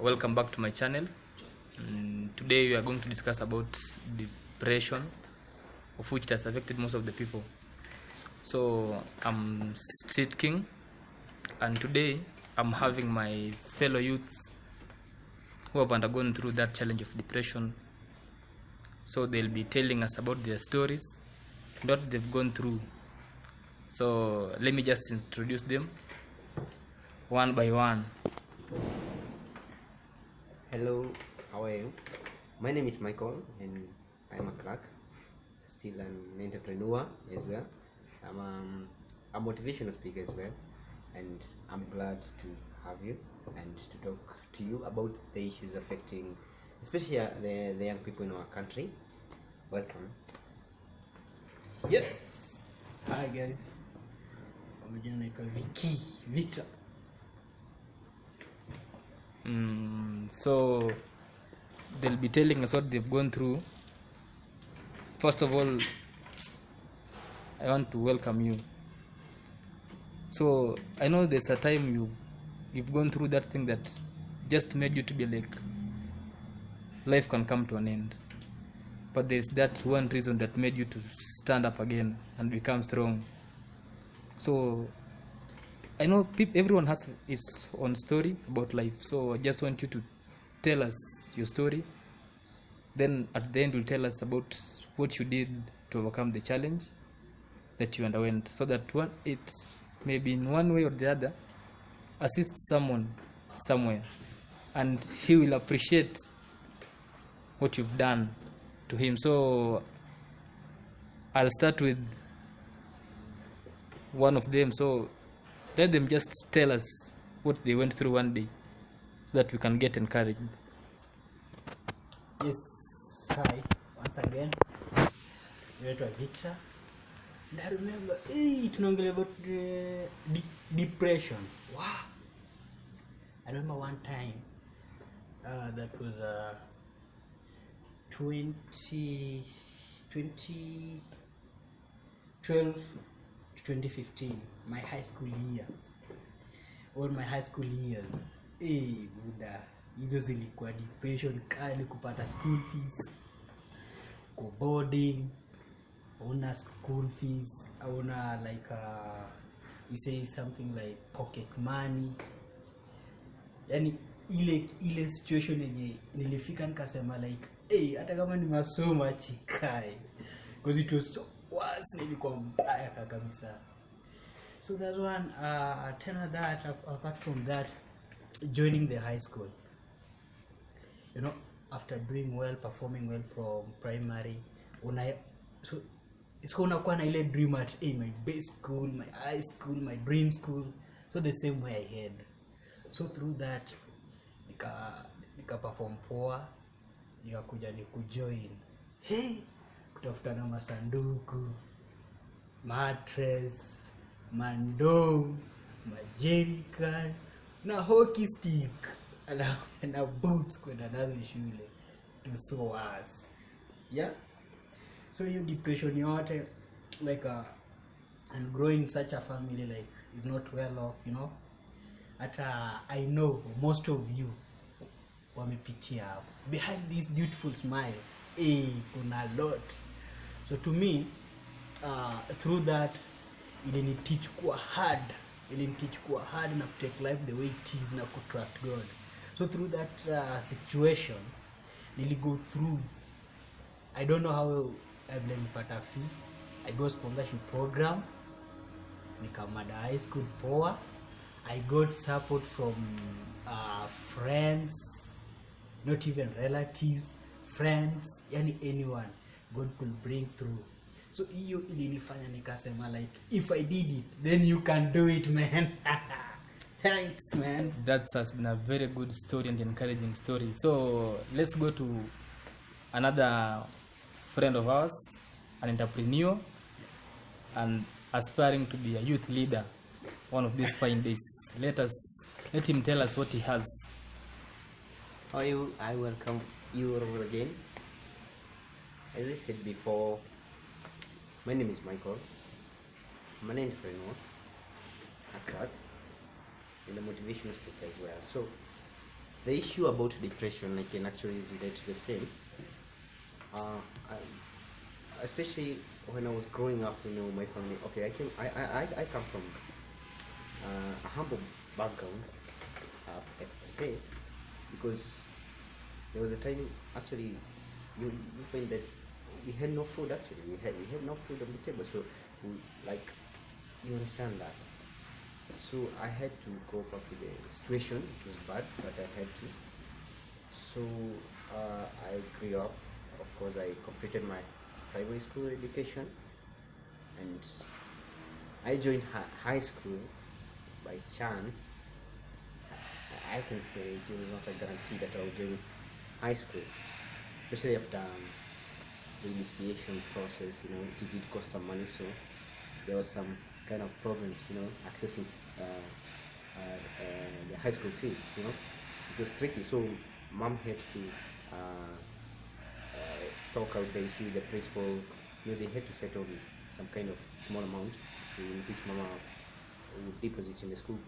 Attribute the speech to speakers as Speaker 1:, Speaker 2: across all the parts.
Speaker 1: Welcome back to my channel. Today we are going to discuss about depression, of which it has affected most of the people. So I'm Street King, and today I'm having my fellow youths who have undergone through that challenge of depression. So they'll be telling us about their stories and what they've gone through. So let me just introduce them one by one.
Speaker 2: Hello, how are you? My name is Michael and I'm a clerk, still an entrepreneur as well. I'm a motivational speaker as well, and I'm glad to have you and to talk to you about the issues affecting especially the young people in our country. Welcome.
Speaker 3: Yes. Hi guys. Majina naitwa Victor.
Speaker 1: So they'll be telling us what they've gone through. First of all, I want to welcome you. So I know there's a time you've gone through that thing that just made you to be like, life can come to an end, but there's that one reason that made you to stand up again and become strong. So I know everyone has his own story about life, so I just want you to tell us your story. Then at the end you'll tell us about what you did to overcome the challenge that you underwent, so that it maybe in one way or the other assist someone somewhere, and he will appreciate what you've done to him. So I'll start with one of them. So let them just tell us what they went through one day, so that we can get encouraged.
Speaker 3: Yes. Hi. Once again. Naitwa Victor. And I remember, tunaongelea about depression. Wow. I remember one time that was 2012 to 2015, my high school year. All my high school years. Buda, hizo zilikuwa depression kali, kupata school fees, go boarding, una school fees, una like we say something like pocket money. Yani ile situation yenye nilifika nikasema like hata kama ni masomo achikae, because it was so worse, nilikuwa mbaya kabisa. So that one, that apart from that, joining the high school, after doing well, performing well from primary, so unakuwa na ile dream at my best school, my high school, my dream school. So the same way I had. So through that, nika perform poa, nikakuja ni kujoin kutafuta na masanduku, mattress, mandoo, majerican na hockey stick na boots kwenda nazo shule. It was so worse. Yeah. So you depression yote, like and growing such a family like is not well off, Hata I know most of you wamepitia hapo. Behind this beautiful smile, kuna a lot. So to me, through that, iliniteach kuwa hard na take life the way it is na ku trust God. So through that situation, go through, I don't know how I've nilipata fee. I go sponsorship program, nikamada high school poa. I got support from friends, not even relatives, friends, anyone God could bring through. So hiyo ilinifanya nikasema like, if I did it, then you can do it, man. Thanks, man.
Speaker 1: That has been a very good story and encouraging story. So let's go to another friend of ours, an entrepreneur and aspiring to be a youth leader one of these fine days. Let him tell us what he has.
Speaker 2: How are you? I welcome you all again. As I said before, my name is Michael. I'm an entrepreneur, a clerk, and a motivational speaker as well. So the issue about depression, I can actually relate to the same. I, especially when I was growing up, my family. Okay, I come from a humble background, as per se, because there was a time actually you find that we had no food. Actually, we had no food on the table, so we, like, you understand that. So I had to cope up with the situation. It was bad, but I had to. So I grew up. Of course, I completed my primary school education, and I joined high school by chance. I can say it was not a guarantee that I would join high school, especially after the initiation process. It did cost some money, so there was some kind of problems, accessing the high school fee. It was tricky. So mom had to talk out the issue with the principal. They had to settle with some kind of small amount in which mama would deposit in the school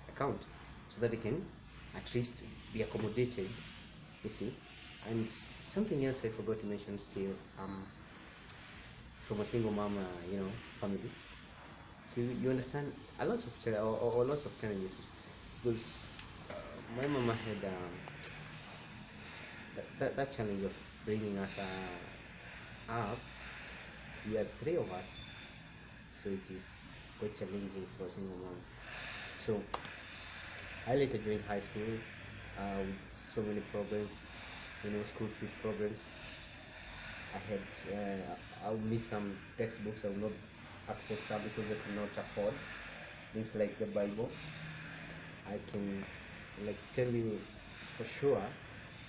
Speaker 2: account, so that they can at least be accommodated, you see. And something else I forgot to mention still, from a single mom, family. So you understand a lot of or lots of challenges, because my mama had that challenge of bringing us up. We are three of us, so it is quite challenging for a single mom. So I later joined high school with so many problems, school fees problems. I would miss some textbooks. I would not access some because I could not afford things like the Bible. I can tell you for sure,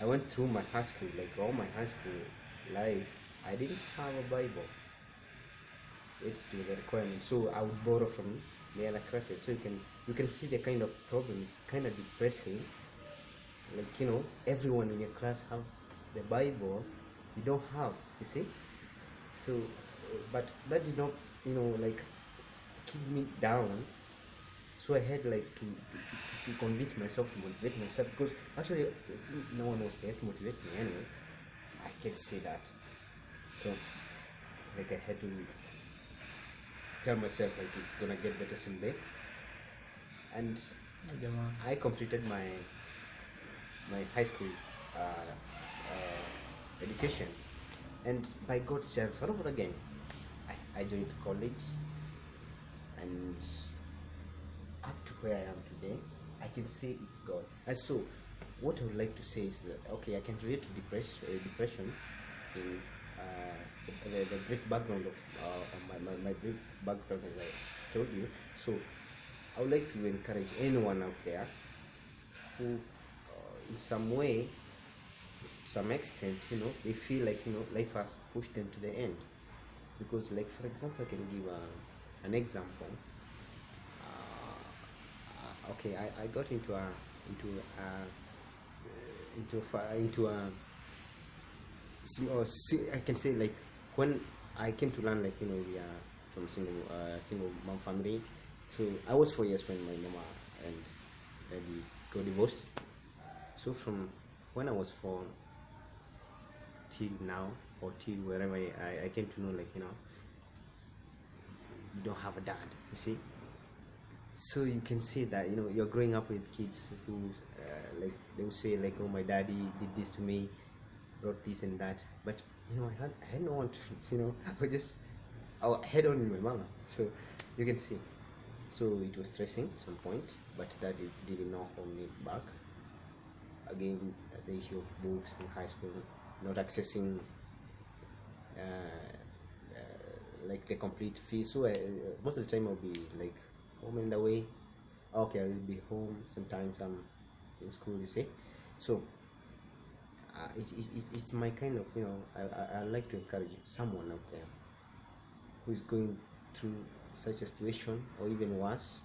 Speaker 2: I went through my high school, like all my high school life, I didn't have a Bible. It was a requirement, so I would borrow from the other classes. So you can see the kind of problem. It's kind of depressing. Everyone in your class have the Bible, you don't have. You see, so but that did not keep me down. So I had to convince myself, to motivate myself, because actually no one was there to motivate me anyway. I can say that. So I had to tell myself it's gonna get better someday. And I completed my high school education, and by God's chance, all over again, I joined college, and up to where I am today, I can say it's God. And so, what I would like to say is that, okay, I can relate to depression in the brief background of my brief background, as I told you. So, I would like to encourage anyone out there who, in some way, to some extent, they feel like life has pushed them to the end. Because, for example, I can give an example. Okay, I got into a I can say, when I came to learn, we are from single mom family. So I was 4 years when my mama and daddy got divorced. So from when I was 4 till now, or till wherever I came to know, you don't have a dad, you see. So you can see that you're growing up with kids who they will say oh, my daddy did this to me, brought this and that, but I had no one to, I had only my mama. So you can see, so it was stressing at some point, but that did not hold me back. Again, the issue of books in high school, not accessing the complete fee. So most of the time I'll be home and away. Okay, I will be home. Sometimes I'm in school, you see. So it's my kind of, I like to encourage someone out there who is going through such a situation, or even worse.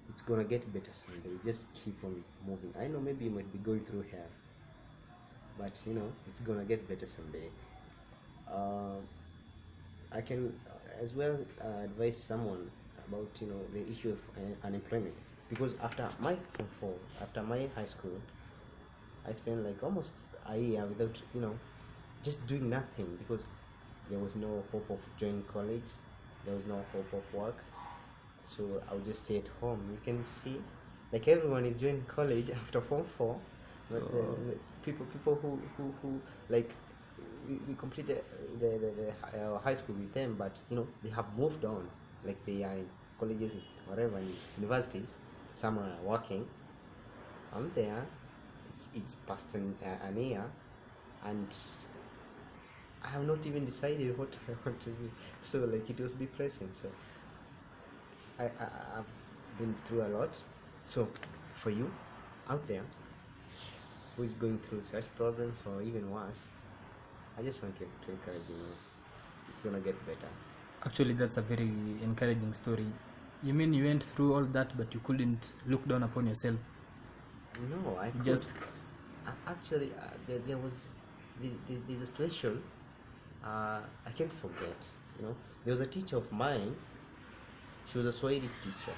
Speaker 2: It's gonna get better someday. Just keep on moving. I know maybe you might be going through hell, but it's gonna get better someday. I can as well advise someone about the issue of unemployment, because after my high school, I spent like almost a year without, just doing nothing, because there was no hope of joining college, there was no hope of work. So I would just stay at home. You can see, like, everyone is joining college after Form 4, but the people who like, we completed the high school with them, but they have moved on, like they are in colleges, whatever, in universities. Some are working. I'm there. It's past an year, and I have not even decided what I want to be. So like, it was depressing. So I've been through a lot. So for you out there who is going through such problems or even worse, I just want to encourage you. It's gonna get better.
Speaker 1: Actually, that's a very encouraging story. You mean you went through all that, but you couldn't look down upon yourself?
Speaker 2: No, I could.
Speaker 1: Just
Speaker 2: Actually, there was there's a situation I can't forget. There was a teacher of mine. She was a Swahili teacher.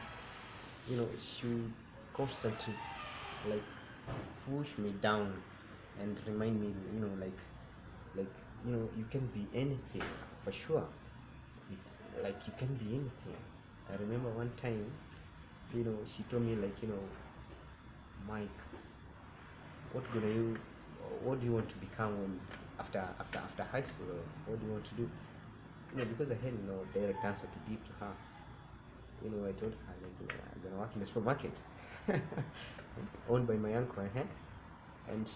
Speaker 2: She would constantly like push me down and remind me, you can be anything for sure. Like, you can be anything. I remember one time, she told me, like, Mike, what do you want to become when after high school, or what do you want to do? Because I had no direct answer to give to her. I told her, like, I'm gonna work in a supermarket owned by my uncle, and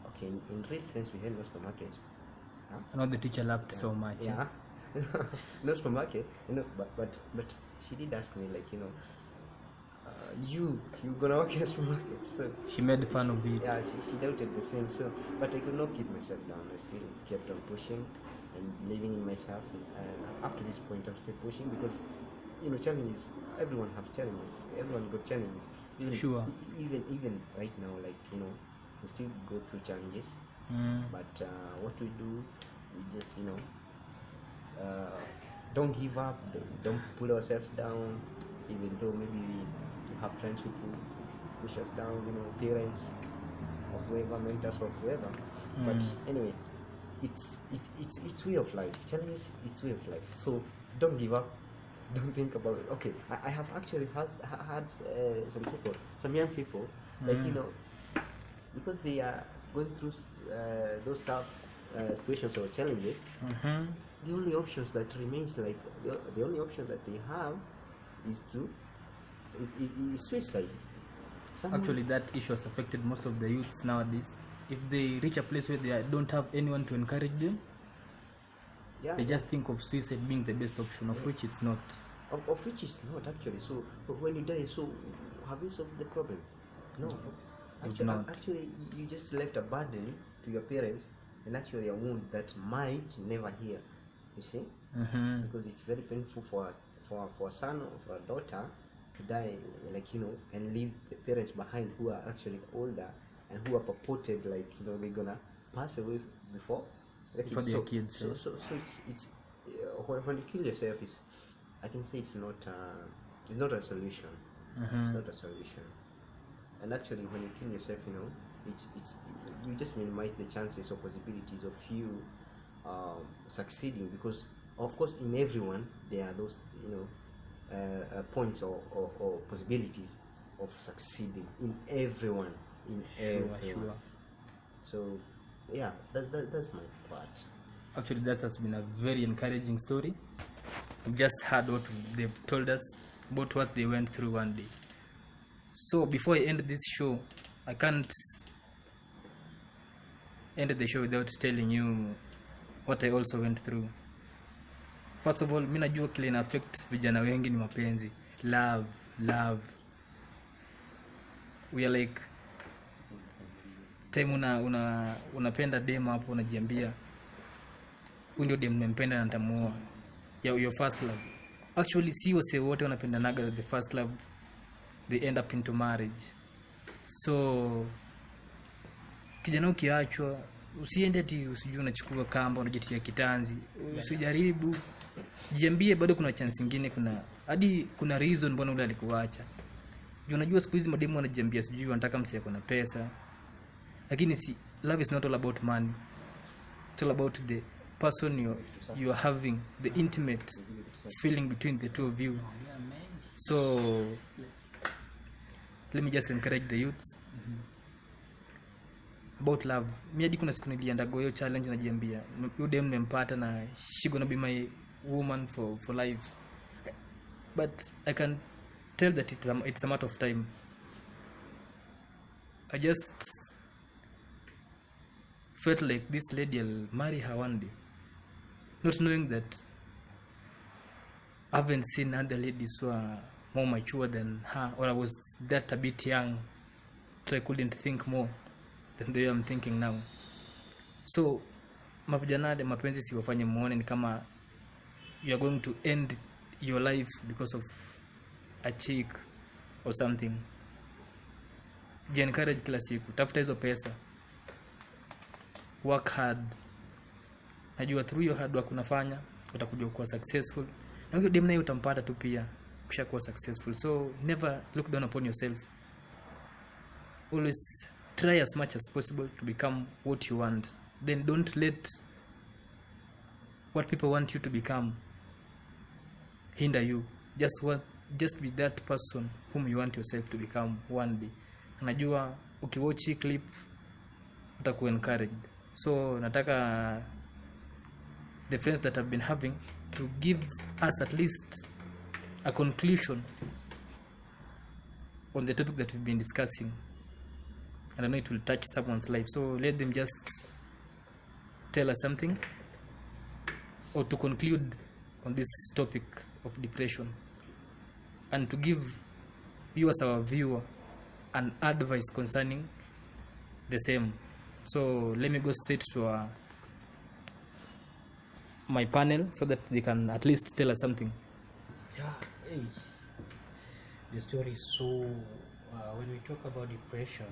Speaker 2: okay, in real sense, we had no supermarket.
Speaker 1: I know the teacher laughed so much.
Speaker 2: Yeah. No supermarket, but she did ask me, like, you gonna work in a supermarket. So
Speaker 1: She made fun of it.
Speaker 2: yeah, she doubted the same. So, but I could not keep myself down. I still kept on pushing and believing in myself. And up to this point, I'm still pushing, because challenges. Everyone have challenges. Everyone got challenges.
Speaker 1: Sure.
Speaker 2: Even right now, like, we still go through challenges. But what we do, we just don't give up. Don't put ourselves down, even though maybe we have friends who push us down. Parents or whoever, mentors or whoever. But anyway, it's way of life. Challenges, it's way of life. So don't give up. Don't think about it. Okay, I have actually had some young people, like, because they are going through those tough situations or challenges. The only options that remains, like, the only option that they have is suicide.
Speaker 1: Actually, that issue has affected most of the youths nowadays. If they reach a place where they don't have anyone to encourage them, they just think of suicide being the best option, of which it's not.
Speaker 2: Of which it's not, actually. So when you die, so have you solved the problem? No. Actually, you just left a burden to your parents, and actually a wound that might never heal. You see? Because it's very painful for a son or for a daughter to die, like, and leave the parents behind who are actually older and who are purported, like, they're gonna pass away before
Speaker 1: their kids.
Speaker 2: So it's when you kill yourself, I can say it's not a solution. It's not a solution. And actually, when you kill yourself, it's you just minimize the chances or possibilities of you succeeding, because of course in everyone there are those points or possibilities of succeeding in everyone.
Speaker 1: Sure.
Speaker 2: So yeah, that's my part.
Speaker 1: Actually, that has been a very encouraging story. I've just heard what they've told us about what they went through one day. So before I end this show, I can't end the show without telling you what I also went through. First of all, mimi najua kile ina affect vijana wengi ni mapenzi. Love. We are like, time unapenda dem hapo, unajiambia huyu ndio dem nimempenda na nitamuoa. Your first love. Actually, si wase wote wanapendanaga the first love, they end up into marriage. So kijana ukiachwa, usiende ati usijue unachukua kamba unajitia kitanzi. Usijaribu, jiambie bado kuna chance nyingine, kuna reason mbona ule alikuacha. Unajua siku hizi mademu wanajiambia sijui wanataka msi yako na pesa, lakini si love is not all about money. It's all about the person you're having, the intimate feeling between the two of you. So let me just encourage the youths about love. Mi hadi kuna siku nilienda hiyo challenge, najiambia huyu dem nimempata na she gonna be my woman for life, but I can tell that it's a matter of time. I just felt like this lady, I'll marry her one day, not knowing that I haven't seen other ladies who are more mature than her, or I was that a bit young, so I couldn't think more than the way I'm thinking now. So mavijana, mapenzi siwafanye muone ni kama you are going to end your life because of a chick or something. Encourage kila siku, tafuta hizo pesa, work hard. Najua through your hard work unafanya utakuja kuwa successful, na huyo dem naye utampata tu pia kisha kuwa successful. So never look down upon yourself, always try as much as possible to become what you want. Then don't let what people want you to become hinder you. Just be that person whom you want yourself to become one day. Najua ukiwatch hii clip utakuwa encouraged. So nataka the friends that I've been having to give us at least a conclusion on the topic that we've been discussing. And I know it will touch someone's life, so let them just tell us something, or to conclude on this topic of depression, and to give you as our viewer an advice concerning the same. So let me go straight to my panel so that they can at least tell us something.
Speaker 3: Yeah, hey. The story is so when we talk about depression,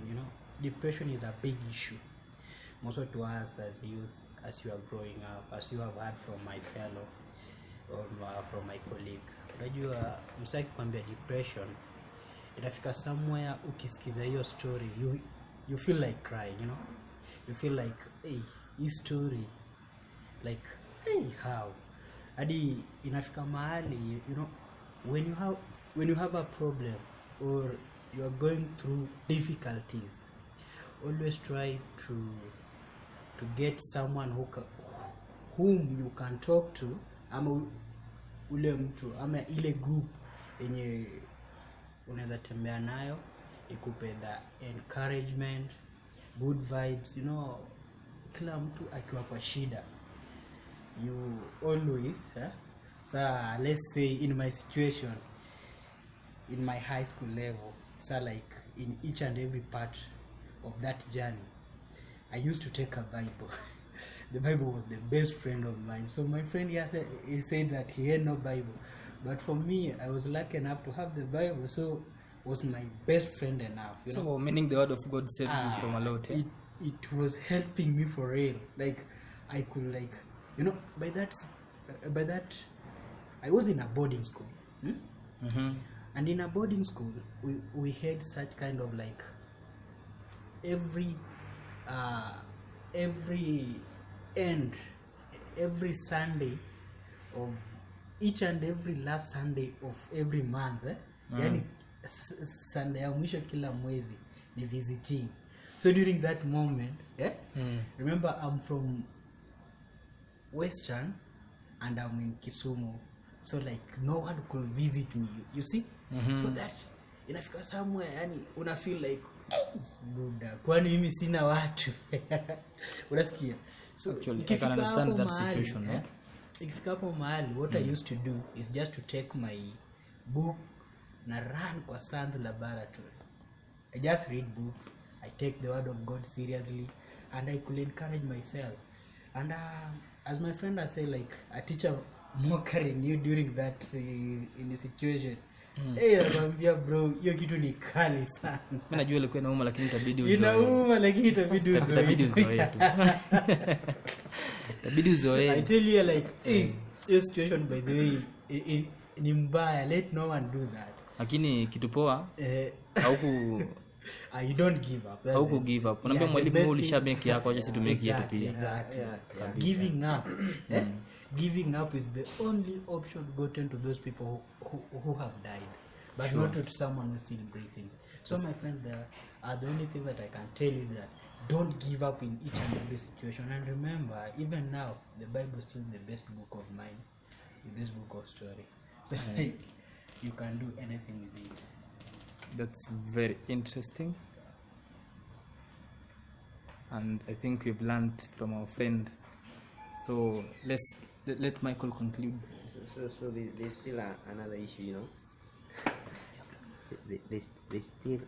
Speaker 3: depression is a big issue, also to us as youth, as you are growing up, as you have heard from my fellow or from my colleague. Unajua msaki kwambia depression, inafika somewhere ukisikiza hiyo story you feel like crying, you feel like, hey, his story, like, hey, how hadi inafika mahali, when you have a problem or you are going through difficulties, always try to get someone whom you can talk to, ama ule mtu ama ile group yenye unaweza tembea nayo ikupe the encouragement, good vibes. Kila mtu akiwa kwa shida, you always so let's say in my situation, in my high school level, so like in each and every part of that journey, I used to take a Bible. The Bible was the best friend of mine. So my friend he said that he had no Bible, but for me, I was lucky enough to have the Bible, so it was my best friend enough.
Speaker 1: So meaning the word of God saved you from a lot.
Speaker 3: It was helping me for real. Like I could, like, by that I was in a boarding school. And in a boarding school we had such kind of like every Sunday of each and every last Sunday of every month, yani Sunday ya mwisho kila mwezi ni visiting. So during that moment, remember I'm from Western and I'm in Kisumu, so like no one could visit me, you see. So that inafika somewhere, yani una feel like, buda, kwani mimi sina watu. Unasikia? So
Speaker 1: actually I can understand that situation, no?
Speaker 3: Ikifika hapo mahali, what I used to do is just to take my book na run kwa Sand Laboratory. I just read books, I take the word of God seriously, and I could encourage myself. And as my friend has said, like a teacher mocking you during that in the situation. Nakwambia bro, hiyo kitu ni kali sana.
Speaker 1: Mimi najua ilikuwa inauma, lakini itabidi uzoe.
Speaker 3: Inauma lakini itabidi uzoe tu.
Speaker 1: Itabidi uzoe.
Speaker 3: I tell you, like, hiyo situation by the way ni mbaya, let no one do that.
Speaker 1: Lakini kitu poa,
Speaker 3: You don't give up. That's
Speaker 1: Hauku
Speaker 3: the-
Speaker 1: give up.
Speaker 3: yeah,
Speaker 1: Unaambia
Speaker 3: the
Speaker 1: mwalimu
Speaker 3: best
Speaker 1: wewe
Speaker 3: thing-
Speaker 1: ulishamake yako, acha sisi tumake yetu
Speaker 3: Exactly,
Speaker 1: pia.
Speaker 3: exactly.
Speaker 2: Yeah.
Speaker 3: Giving up, giving up is the only option gotten to those people who have died, but
Speaker 1: Sure.
Speaker 3: not to someone who's still breathing. So my friend, the only thing that I can tell you that don't give up in each and every situation. And remember, even now, the Bible is still the best book of mine, the best book of story. So like, you can do anything with it.
Speaker 1: That's very interesting, and I think we've learned from our friend. So let Michael conclude.
Speaker 2: So there's still another issue, you know. There's still